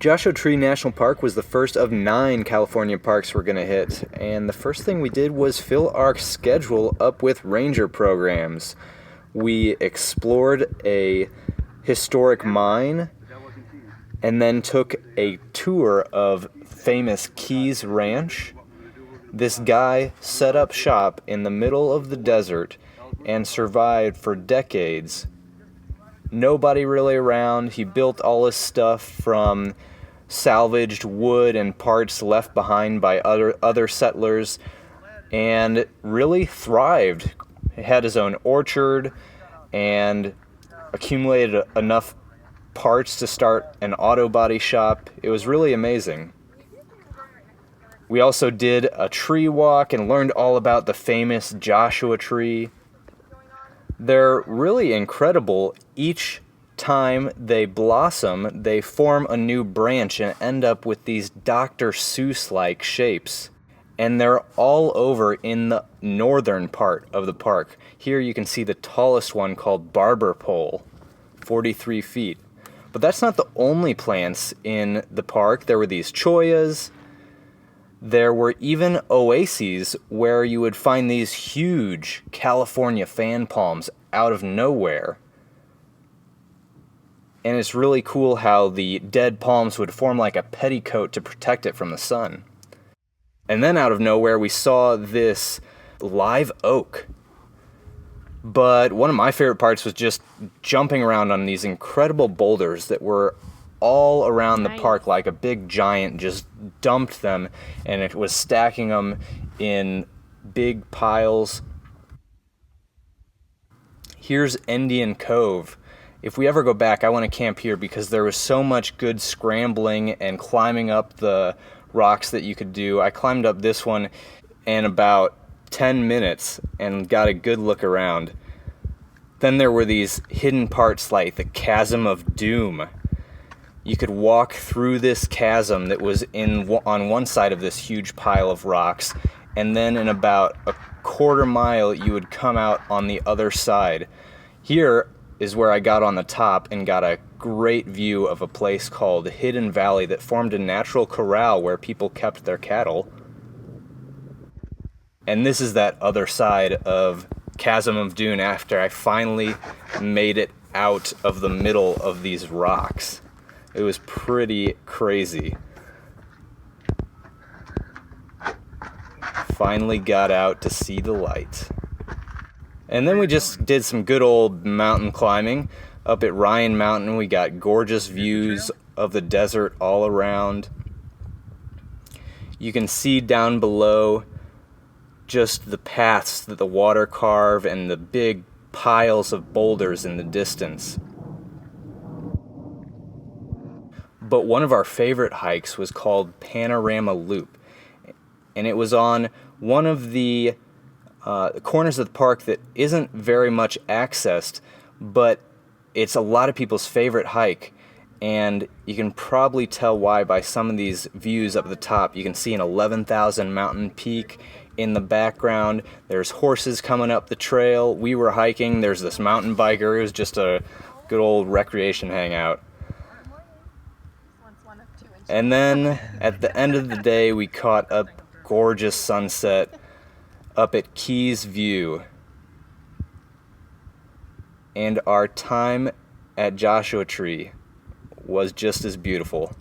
Joshua Tree National Park was the first of 9 California parks we're going to hit, and the first thing we did was fill our schedule up with ranger programs. We explored a historic mine and then took a tour of famous Keys Ranch. This guy set up shop in the middle of the desert and survived for decades. Nobody really around. He built all his stuff from salvaged wood and parts left behind by other settlers, and really thrived. He had his own orchard and accumulated enough parts to start an auto body shop. It was really amazing. We also did a tree walk and learned all about the famous Joshua tree. They're really incredible. Each time they blossom, they form a new branch and end up with these Dr. Seuss-like shapes. And they're all over in the northern part of the park. Here you can see the tallest one called Barber Pole, 43 feet. But that's not the only plants in the park. There were these choyas. There were even oases where you would find these huge California fan palms out of nowhere. And it's really cool how the dead palms would form like a petticoat to protect it from the sun. And then out of nowhere we saw this live oak. But one of my favorite parts was just jumping around on these incredible boulders that were all around the park, like a big giant just dumped them, and it was stacking them in big piles. Here's Indian Cove. If we ever go back, I want to camp here because there was so much good scrambling and climbing up the rocks that you could do. I climbed up this one in about 10 minutes and got a good look around. Then there were these hidden parts like the Chasm of Doom. You could walk through this chasm that was on one side of this huge pile of rocks, and then in about a quarter mile you would come out on the other side. Here is where I got on the top and got a great view of a place called Hidden Valley that formed a natural corral where people kept their cattle. And this is that other side of Chasm of Doom after I finally made it out of the middle of these rocks. It was pretty crazy. Finally got out to see the light. And then we just did some good old mountain climbing. Up at Ryan Mountain, we got gorgeous views of the desert all around. You can see down below just the paths that the water carve and the big piles of boulders in the distance. But one of our favorite hikes was called Panorama Loop, and it was on one of the corners of the park that isn't very much accessed, but it's a lot of people's favorite hike, and you can probably tell why by some of these views up at the top. You can see an 11,000 mountain peak in the background. There's horses coming up the trail. We were hiking. There's this mountain biker. It was just a good old recreation hangout. And then at the end of the day, we caught a gorgeous sunset up at Keys View. And our time at Joshua Tree was just as beautiful.